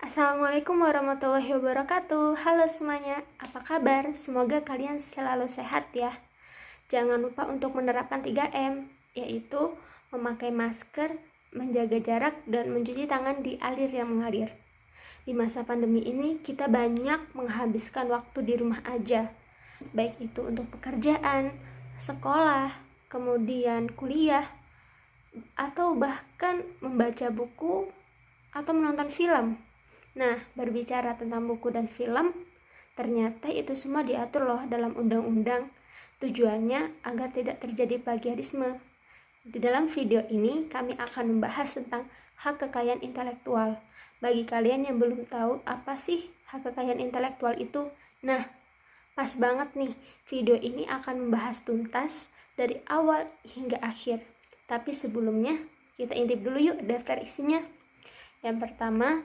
Assalamualaikum warahmatullahi wabarakatuh. Halo semuanya, apa kabar? Semoga kalian selalu sehat ya. Jangan lupa untuk menerapkan 3M, yaitu memakai masker, menjaga jarak, dan mencuci tangan di alir yang mengalir. Di masa pandemi ini, kita banyak menghabiskan waktu di rumah aja, baik itu untuk pekerjaan, sekolah, kemudian kuliah, atau bahkan membaca buku atau menonton film. Nah, berbicara tentang buku dan film, ternyata itu semua diatur loh dalam undang-undang. Tujuannya agar tidak terjadi plagiarisme. Di dalam video ini, kami akan membahas tentang hak kekayaan intelektual. Bagi kalian yang belum tahu apa sih hak kekayaan intelektual itu, nah, pas banget nih, video ini akan membahas tuntas dari awal hingga akhir. Tapi sebelumnya, kita intip dulu yuk daftar isinya. Yang pertama,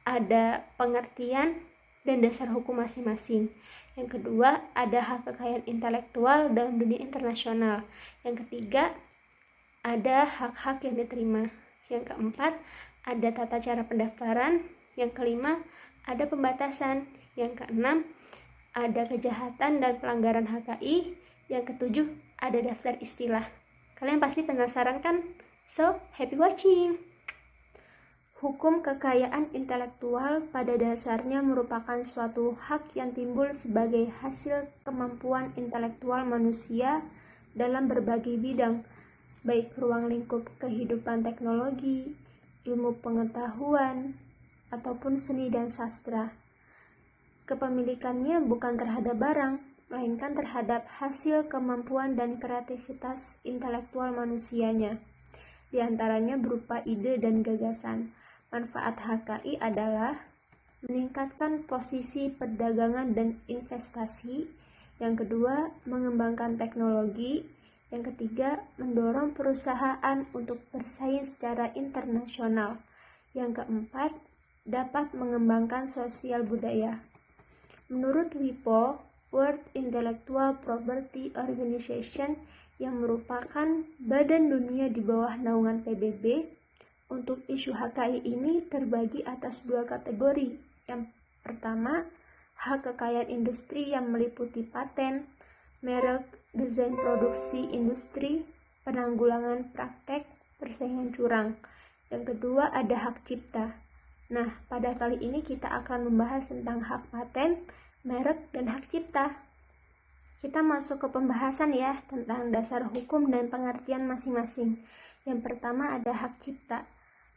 ada pengertian dan dasar hukum masing-masing. Yang kedua, ada hak kekayaan intelektual dalam dunia internasional. Yang ketiga, ada hak-hak yang diterima. Yang keempat, ada tata cara pendaftaran. Yang kelima, ada pembatasan. Yang keenam, ada kejahatan dan pelanggaran HKI. Yang ketujuh, ada daftar istilah. Kalian pasti penasaran kan? So, happy watching! Hukum kekayaan intelektual pada dasarnya merupakan suatu hak yang timbul sebagai hasil kemampuan intelektual manusia dalam berbagai bidang, baik ruang lingkup kehidupan teknologi, ilmu pengetahuan, ataupun seni dan sastra. Kepemilikannya bukan terhadap barang, melainkan terhadap hasil kemampuan dan kreativitas intelektual manusianya. Di antaranya berupa ide dan gagasan. Manfaat HKI adalah meningkatkan posisi perdagangan dan investasi. Yang kedua, mengembangkan teknologi. Yang ketiga, mendorong perusahaan untuk bersaing secara internasional. Yang keempat, dapat mengembangkan sosial budaya. Menurut WIPO, World Intellectual Property Organization, yang merupakan badan dunia di bawah naungan PBB, untuk isu HKI ini terbagi atas dua kategori. Yang pertama, hak kekayaan industri yang meliputi paten, merek, desain produksi industri, penanggulangan praktek, persaingan curang. Yang kedua, ada hak cipta. Nah, pada kali ini kita akan membahas tentang hak paten, merek, dan hak cipta. Kita masuk ke pembahasan ya tentang dasar hukum dan pengertian masing-masing. Yang pertama ada hak cipta.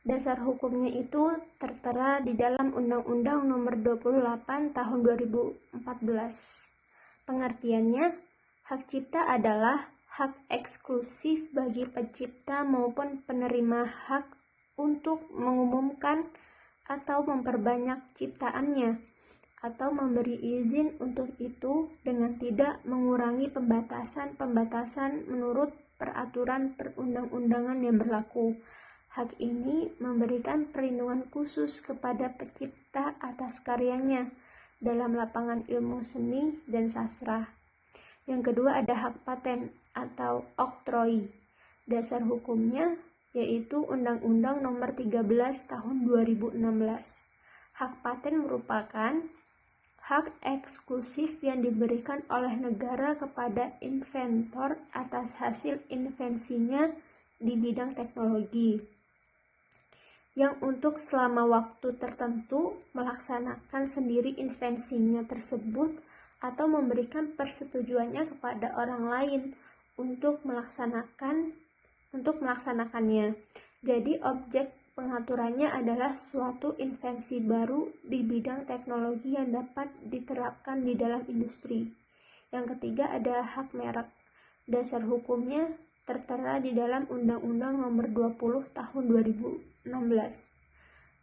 Dasar hukumnya itu tertera di dalam Undang-Undang Nomor 28 Tahun 2014. Pengertiannya, hak cipta adalah hak eksklusif bagi pencipta maupun penerima hak untuk mengumumkan atau memperbanyak ciptaannya, atau memberi izin untuk itu dengan tidak mengurangi pembatasan menurut peraturan perundang-undangan yang berlaku. Hak ini memberikan perlindungan khusus kepada pencipta atas karyanya dalam lapangan ilmu seni dan sastra. Yang kedua ada hak paten atau oktroi. Dasar hukumnya yaitu Undang-Undang Nomor 13 Tahun 2016. Hak paten merupakan hak eksklusif yang diberikan oleh negara kepada inventor atas hasil invensinya di bidang teknologi, yang untuk selama waktu tertentu melaksanakan sendiri invensinya tersebut atau memberikan persetujuannya kepada orang lain untuk melaksanakannya. Jadi objek pengaturannya adalah suatu invensi baru di bidang teknologi yang dapat diterapkan di dalam industri. Yang ketiga ada hak merek. Dasar hukumnya tertera di dalam Undang-Undang Nomor 20 Tahun 2016.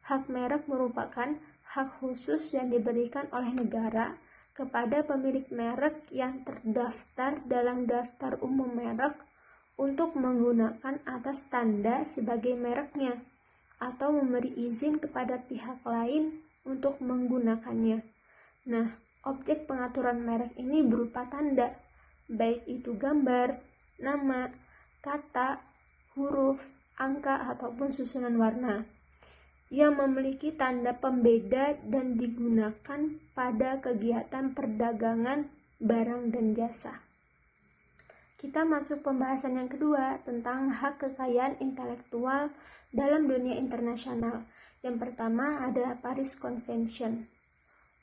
Hak merek merupakan hak khusus yang diberikan oleh negara kepada pemilik merek yang terdaftar dalam daftar umum merek untuk menggunakan atas tanda sebagai mereknya, atau memberi izin kepada pihak lain untuk menggunakannya. Nah, objek pengaturan merek ini berupa tanda, baik itu gambar, nama, kata, huruf, angka, ataupun susunan warna. yang memiliki tanda pembeda dan digunakan pada kegiatan perdagangan barang dan jasa. Kita masuk pembahasan yang kedua tentang hak kekayaan intelektual dalam dunia internasional. Yang pertama ada Paris Convention.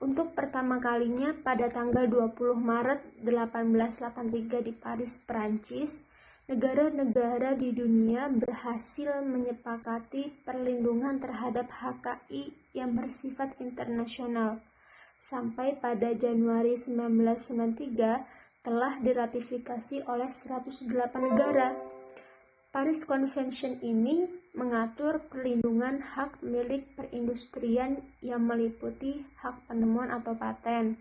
Untuk pertama kalinya pada tanggal 20 Maret 1883 di Paris, Perancis, negara-negara di dunia berhasil menyepakati perlindungan terhadap HKI yang bersifat internasional. Sampai pada Januari 1993 telah diratifikasi oleh 108 negara. Paris Convention ini mengatur perlindungan hak milik perindustrian yang meliputi hak penemuan atau paten.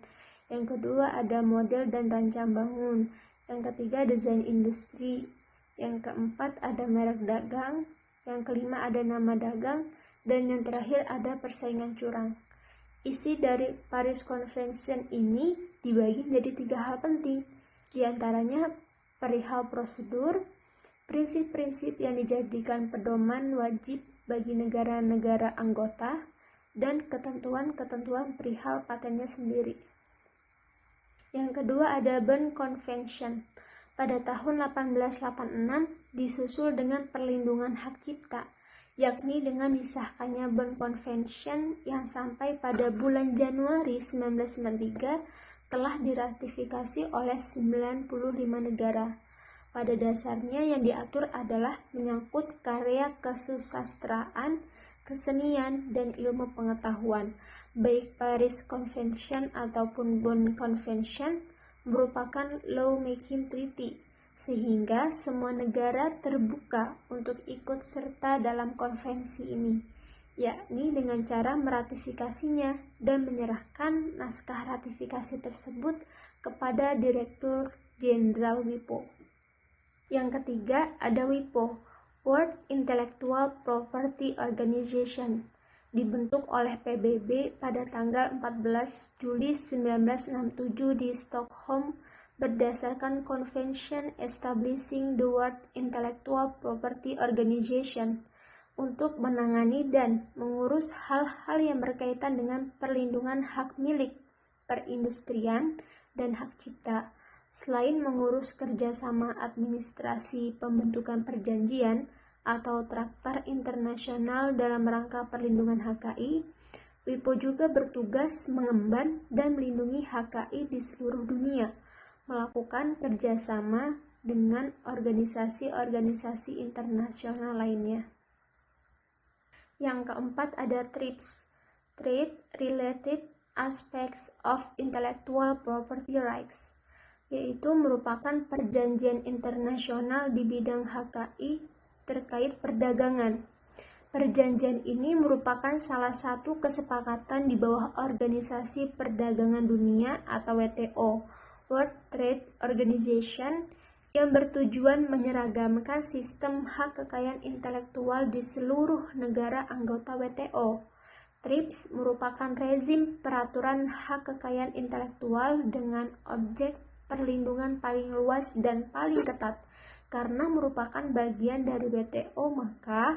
Yang kedua ada model dan rancang bangun. Yang ketiga desain industri. Yang keempat ada merek dagang. Yang kelima ada nama dagang. Dan yang terakhir ada persaingan curang. Isi dari Paris Convention ini dibagi menjadi 3 hal penting. Di antaranya perihal prosedur, prinsip-prinsip yang dijadikan pedoman wajib bagi negara-negara anggota, dan ketentuan-ketentuan perihal patennya sendiri. Yang kedua ada Bern Convention. Pada tahun 1886 disusul dengan perlindungan hak cipta, yakni dengan disahkannya Bern Convention yang sampai pada bulan Januari 1993 telah diratifikasi oleh 95 negara. Pada dasarnya yang diatur adalah menyangkut karya kesusastraan, kesenian, dan ilmu pengetahuan. Baik Paris Convention ataupun Bonn Convention merupakan law-making treaty, sehingga semua negara terbuka untuk ikut serta dalam konvensi ini, yakni dengan cara meratifikasinya dan menyerahkan naskah ratifikasi tersebut kepada Direktur Jenderal WIPO. Yang ketiga ada WIPO, World Intellectual Property Organization, dibentuk oleh PBB pada tanggal 14 Juli 1967 di Stockholm berdasarkan Convention Establishing the World Intellectual Property Organization untuk menangani dan mengurus hal-hal yang berkaitan dengan perlindungan hak milik, perindustrian, dan hak cipta. Selain mengurus kerjasama administrasi pembentukan perjanjian atau traktat internasional dalam rangka perlindungan HKI, WIPO juga bertugas mengemban dan melindungi HKI di seluruh dunia, melakukan kerjasama dengan organisasi-organisasi internasional lainnya. Yang keempat ada TRIPS, Trade Related Aspects of Intellectual Property Rights, yaitu merupakan perjanjian internasional di bidang HKI terkait perdagangan. Perjanjian ini merupakan salah satu kesepakatan di bawah Organisasi Perdagangan Dunia atau WTO, World Trade Organization, yang bertujuan menyeragamkan sistem hak kekayaan intelektual di seluruh negara anggota WTO. TRIPS merupakan rezim peraturan hak kekayaan intelektual dengan objek perlindungan paling luas dan paling ketat. Karena merupakan bagian dari WTO, maka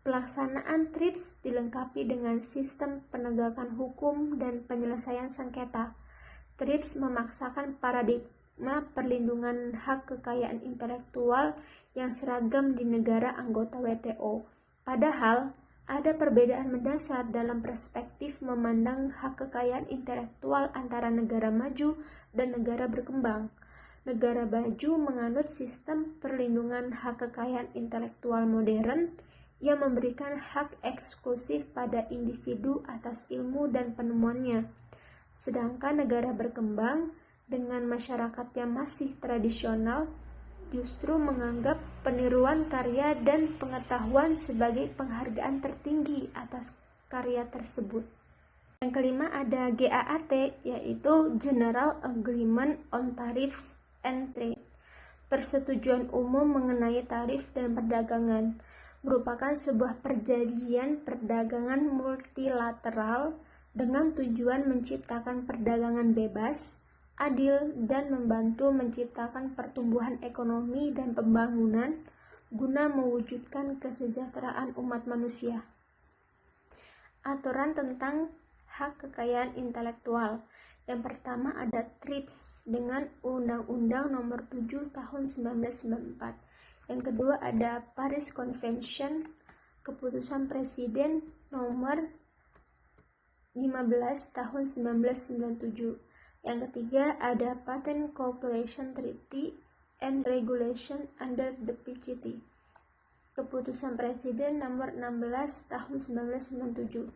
pelaksanaan TRIPS dilengkapi dengan sistem penegakan hukum dan penyelesaian sengketa. TRIPS memaksakan paradigma perlindungan hak kekayaan intelektual yang seragam di negara anggota WTO. Padahal, ada perbedaan mendasar dalam perspektif memandang hak kekayaan intelektual antara negara maju dan negara berkembang. Negara maju menganut sistem perlindungan hak kekayaan intelektual modern yang memberikan hak eksklusif pada individu atas ilmu dan penemuannya. Sedangkan negara berkembang dengan masyarakat yang masih tradisional justru menganggap peniruan karya dan pengetahuan sebagai penghargaan tertinggi atas karya tersebut. Yang kelima ada GAAT, yaitu General Agreement on Tariffs and Trade, persetujuan umum mengenai tarif dan perdagangan, merupakan sebuah perjanjian perdagangan multilateral dengan tujuan menciptakan perdagangan bebas, adil, dan membantu menciptakan pertumbuhan ekonomi dan pembangunan guna mewujudkan kesejahteraan umat manusia. aturan tentang hak kekayaan intelektual. Yang pertama ada TRIPS dengan Undang-Undang Nomor 7 Tahun 1994. Yang kedua ada Paris Convention, Keputusan Presiden Nomor 15 Tahun 1997. Yang ketiga ada Patent Cooperation Treaty and Regulation under the PCT, Keputusan Presiden Nomor 16 Tahun 1997.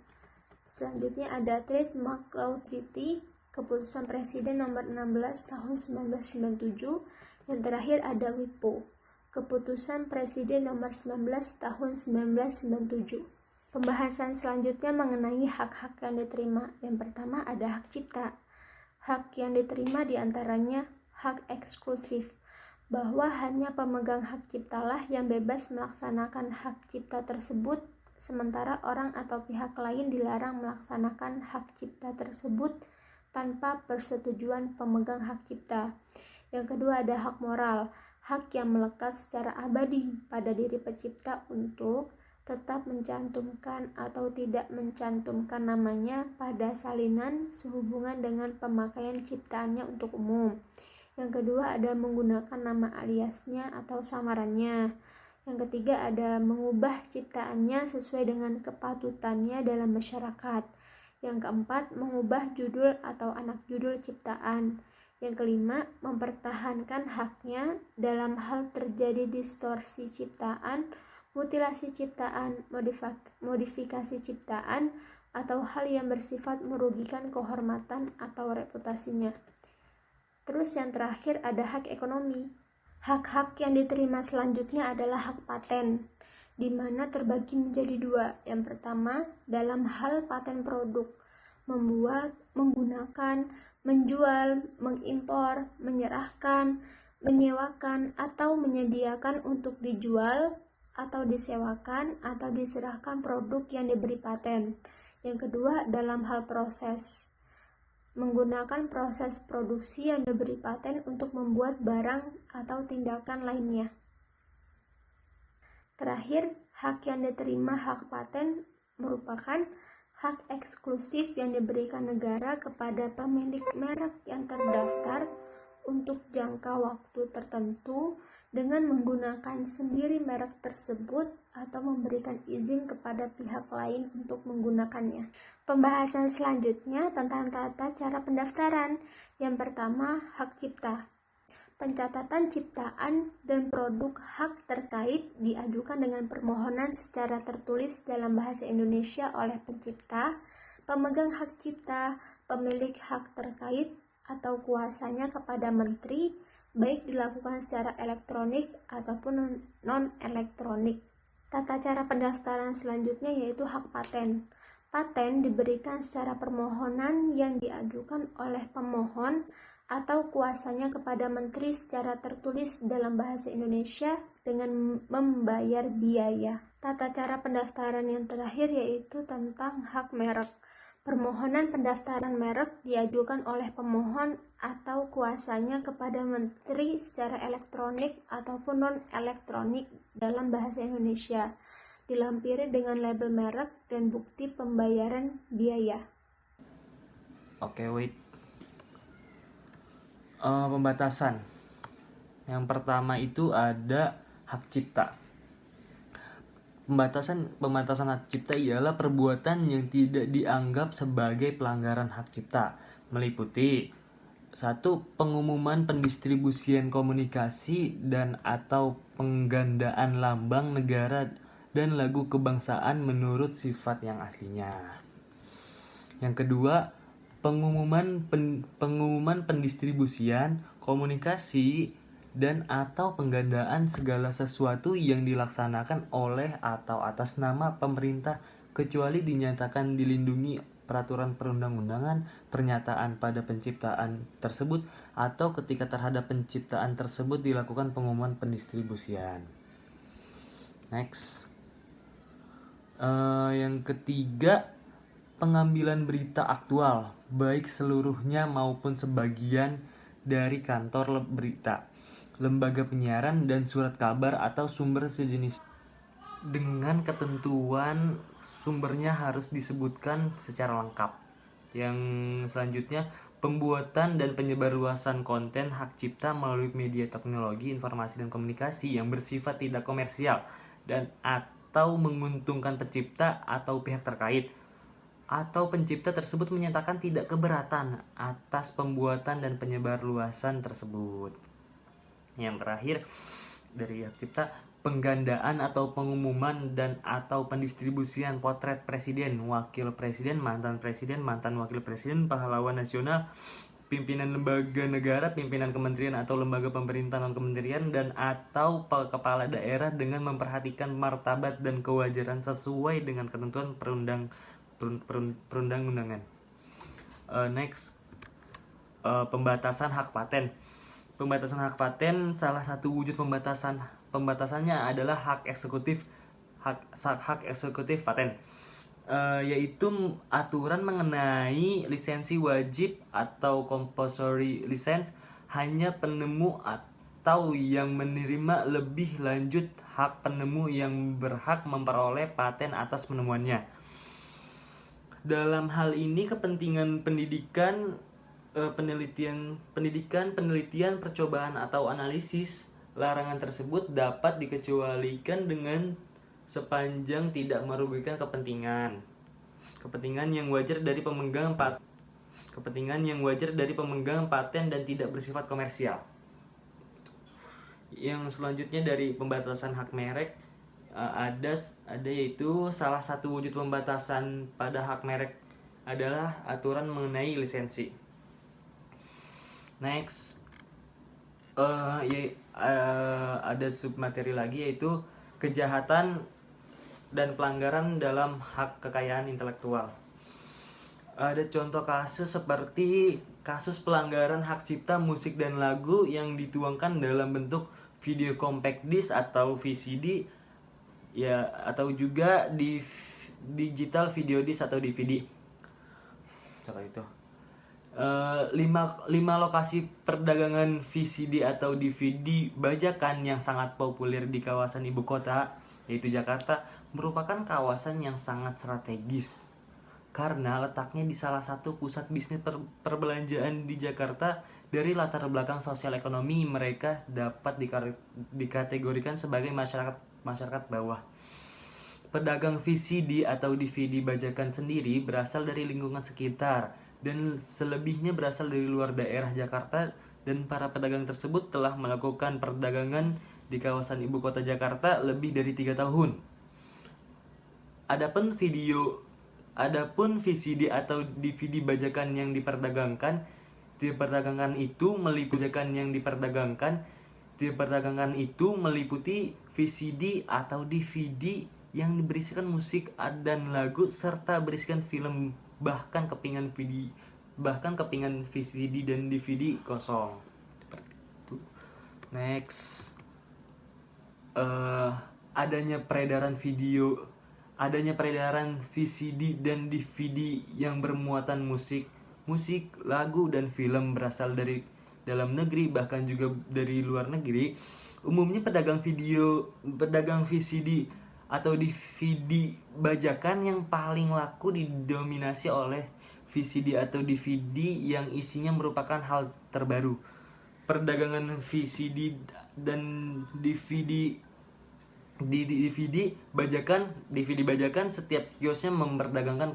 Selanjutnya ada Trademark Law Treaty, Keputusan Presiden Nomor 16 Tahun 1997. Yang terakhir ada WIPO, Keputusan Presiden Nomor 19 Tahun 1997. Pembahasan selanjutnya mengenai hak-hak yang diterima. Yang pertama ada hak cipta. Hak yang diterima diantaranya hak eksklusif, bahwa hanya pemegang hak ciptalah yang bebas melaksanakan hak cipta tersebut, sementara orang atau pihak lain dilarang melaksanakan hak cipta tersebut tanpa persetujuan pemegang hak cipta. Yang kedua ada hak moral, hak yang melekat secara abadi pada diri pencipta untuk tetap mencantumkan atau tidak mencantumkan namanya pada salinan sehubungan dengan pemakaian ciptaannya untuk umum. Yang kedua ada menggunakan nama aliasnya atau samarannya. Yang ketiga ada mengubah ciptaannya sesuai dengan kepatutannya dalam masyarakat. Yang keempat mengubah judul atau anak judul ciptaan. Yang kelima mempertahankan haknya dalam hal terjadi distorsi ciptaan, mutilasi ciptaan, modifikasi ciptaan, atau hal yang bersifat merugikan kehormatan atau reputasinya. Terus yang terakhir ada hak ekonomi. Hak-hak yang diterima selanjutnya adalah hak paten, di mana terbagi menjadi dua. Yang pertama, dalam hal paten produk, membuat, menggunakan, menjual, mengimpor, menyerahkan, menyewakan, atau menyediakan untuk dijual, atau disewakan, atau diserahkan produk yang diberi paten. Yang kedua, dalam hal proses, menggunakan proses produksi yang diberi paten untuk membuat barang atau tindakan lainnya. Terakhir, hak yang diterima hak paten merupakan hak eksklusif yang diberikan negara kepada pemilik merek yang terdaftar untuk jangka waktu tertentu dengan menggunakan sendiri merek tersebut atau memberikan izin kepada pihak lain untuk menggunakannya. Pembahasan selanjutnya tentang tata cara pendaftaran. Yang pertama, hak cipta. Pencatatan ciptaan dan produk hak terkait diajukan dengan permohonan secara tertulis dalam bahasa Indonesia oleh pencipta, pemegang hak cipta, pemilik hak terkait, atau kuasanya kepada menteri, baik dilakukan secara elektronik ataupun non-elektronik. Tata cara pendaftaran selanjutnya yaitu hak paten. Paten diberikan secara permohonan yang diajukan oleh pemohon atau kuasanya kepada menteri secara tertulis dalam bahasa Indonesia dengan membayar biaya. Tata cara pendaftaran yang terakhir yaitu tentang hak merek. Permohonan pendaftaran merek diajukan oleh pemohon atau kuasanya kepada menteri secara elektronik ataupun non-elektronik dalam bahasa Indonesia, dilampiri dengan label merek dan bukti pembayaran biaya. Oke, wait. Pembatasan. Yang pertama itu ada hak cipta. Pembatasan hak cipta ialah perbuatan yang tidak dianggap sebagai pelanggaran hak cipta, meliputi 1. Pengumuman pendistribusian komunikasi dan atau penggandaan lambang negara dan lagu kebangsaan menurut sifat yang aslinya. Yang kedua, pengumuman pendistribusian komunikasi dan atau penggandaan segala sesuatu yang dilaksanakan oleh atau atas nama pemerintah kecuali dinyatakan dilindungi peraturan perundang-undangan, pernyataan pada penciptaan tersebut, atau ketika terhadap penciptaan tersebut dilakukan pengumuman pendistribusian. Next. Yang ketiga, pengambilan berita aktual, baik seluruhnya maupun sebagian dari kantor berita, lembaga penyiaran, dan surat kabar atau sumber sejenis. dengan ketentuan sumbernya harus disebutkan secara lengkap. Yang selanjutnya, pembuatan dan penyebarluasan konten hak cipta melalui media teknologi informasi dan komunikasi yang bersifat tidak komersial dan atau menguntungkan pencipta atau pihak terkait, atau pencipta tersebut menyatakan tidak keberatan atas pembuatan dan penyebarluasan tersebut. Yang terakhir dari hak cipta, penggandaan atau pengumuman dan atau pendistribusian potret presiden, wakil presiden, mantan wakil presiden, pahlawan nasional, pimpinan lembaga negara, pimpinan kementerian atau lembaga pemerintah non kementerian, dan atau kepala daerah dengan memperhatikan martabat dan kewajaran sesuai dengan ketentuan perundang-undangan. Next, pembatasan hak paten. Pembatasan hak paten, salah satu wujud pembatasannya adalah hak eksekutif paten, yaitu aturan mengenai lisensi wajib atau compulsory license hanya penemu atau yang menerima lebih lanjut hak penemu yang berhak memperoleh paten atas penemuannya. Dalam hal ini kepentingan pendidikan, penelitian, percobaan atau analisis, larangan tersebut dapat dikecualikan dengan sepanjang tidak merugikan kepentingan yang wajar dari pemegang paten dan tidak bersifat komersial. Yang selanjutnya dari pembatasan hak merek, ada yaitu salah satu wujud pembatasan pada hak merek adalah aturan mengenai lisensi. Next, ada submateri lagi yaitu kejahatan dan pelanggaran dalam hak kekayaan intelektual. Ada contoh kasus seperti kasus pelanggaran hak cipta musik dan lagu yang dituangkan dalam bentuk video compact disc atau VCD, ya, atau juga di digital video disc atau DVD. Seperti itu. 5 lokasi perdagangan VCD atau DVD bajakan yang sangat populer di kawasan ibu kota, yaitu Jakarta, merupakan kawasan yang sangat strategis karena letaknya di salah satu pusat bisnis perbelanjaan di Jakarta. Dari latar belakang sosial ekonomi mereka dapat dikategorikan sebagai masyarakat bawah. Pedagang VCD atau DVD bajakan sendiri berasal dari lingkungan sekitar dan selebihnya berasal dari luar daerah Jakarta, dan para pedagang tersebut telah melakukan perdagangan di kawasan ibu kota Jakarta lebih dari 3 tahun. Adapun VCD atau DVD bajakan yang diperdagangkan itu meliputi VCD atau DVD yang berisikan musik dan lagu serta berisikan film, bahkan kepingan VCD dan DVD kosong. Next, adanya peredaran VCD dan DVD yang bermuatan musik, lagu, dan film berasal dari dalam negeri bahkan juga dari luar negeri. Umumnya pedagang VCD atau DVD bajakan yang paling laku didominasi oleh VCD atau DVD yang isinya merupakan hal terbaru. Perdagangan VCD dan DVD bajakan setiap kiosnya memperdagangkan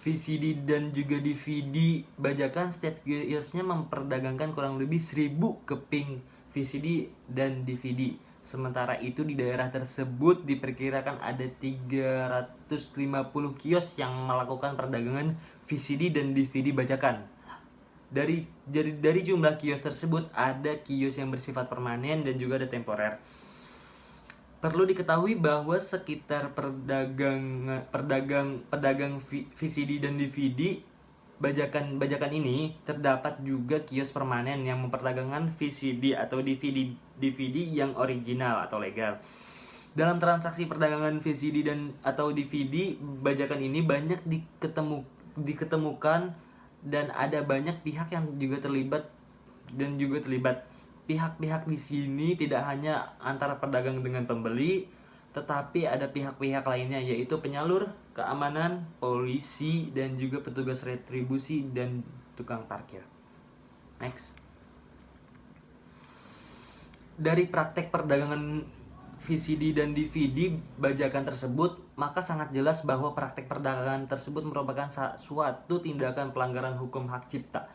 VCD dan juga DVD bajakan setiap kiosnya memperdagangkan kurang lebih 1000 keping VCD dan DVD. Sementara itu di daerah tersebut diperkirakan ada 350 kios yang melakukan perdagangan VCD dan DVD bajakan. Dari jumlah kios tersebut ada kios yang bersifat permanen dan juga ada temporer. Perlu diketahui bahwa sekitar pedagang VCD dan DVD bajakan ini terdapat juga kios permanen yang memperdagangkan VCD atau DVD yang original atau legal. Dalam transaksi perdagangan VCD atau DVD bajakan ini banyak diketemukan dan ada banyak pihak yang juga terlibat. pihak-pihak di sini tidak hanya antara pedagang dengan pembeli, tetapi ada pihak-pihak lainnya, yaitu penyalur, keamanan, polisi, dan juga petugas retribusi dan tukang parkir. Next. Dari praktek perdagangan VCD dan DVD bajakan tersebut, maka sangat jelas bahwa praktek perdagangan tersebut merupakan suatu tindakan pelanggaran hukum hak cipta.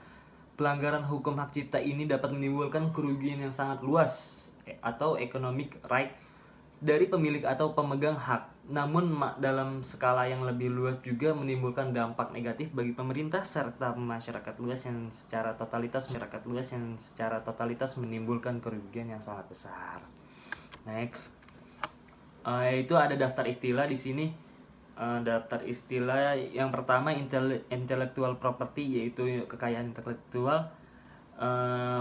Pelanggaran hukum hak cipta ini dapat menimbulkan kerugian yang sangat luas atau economic right dari pemilik atau pemegang hak. Namun dalam skala yang lebih luas juga menimbulkan dampak negatif bagi pemerintah serta masyarakat luas yang secara totalitas menimbulkan kerugian yang sangat besar. Next. Itu ada daftar istilah di sini. Daftar istilah yang pertama intellectual property, yaitu kekayaan intelektual.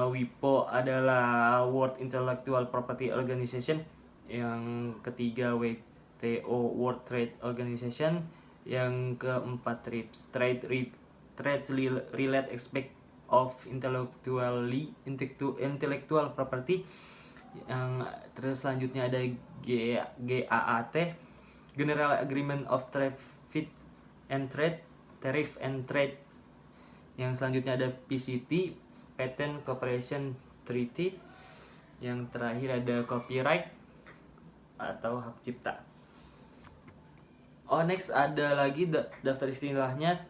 WIPO adalah World Intellectual Property Organization. Yang ketiga WTO, World Trade Organization. Yang keempat Trade Related Aspect of Intellectual Property. Yang terus selanjutnya ada GAAT, General Agreement of Trade and Trade, Tariff and Trade. Yang selanjutnya ada PCT, Patent Cooperation Treaty. Yang terakhir ada copyright atau hak cipta. Next ada lagi daftar istilahnya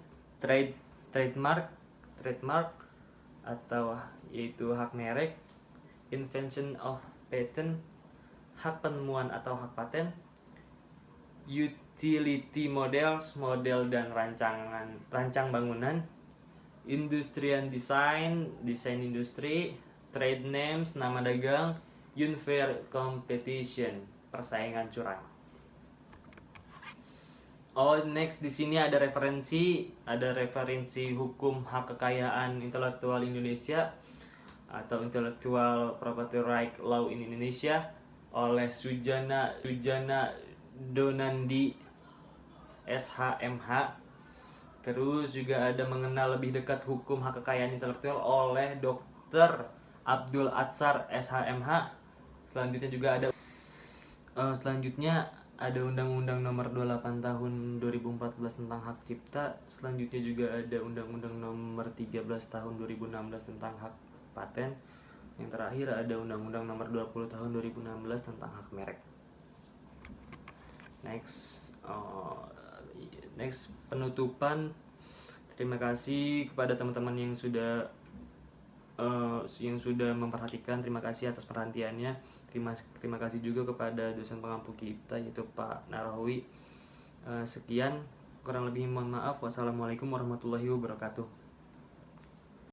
trademark atau yaitu hak merek, invention of patent, hak penemuan atau hak paten, utility models, model dan rancang bangunan, industrial design industri, trade names, nama dagang, unfair competition, persaingan curang. Next di sini ada referensi hukum hak kekayaan intelektual Indonesia atau Intellectual Property Right Law in Indonesia oleh Sujana Donandi SHMH. Terus juga ada mengenal lebih dekat hukum hak kekayaan intelektual oleh Dr. Abdul Atsar SHMH. Selanjutnya ada Undang-Undang Nomor 28 Tahun 2014 tentang hak cipta. Selanjutnya juga ada Undang-Undang Nomor 13 Tahun 2016 tentang hak paten. Yang terakhir ada Undang-Undang Nomor 20 Tahun 2016 tentang hak merek. Next penutupan. Terima kasih kepada teman-teman yang sudah memperhatikan. Terima kasih atas perhatiannya. Terima kasih juga kepada dosen pengampu kita, yaitu Pak Narawi. Sekian, kurang lebih mohon maaf. Wassalamualaikum warahmatullahi wabarakatuh.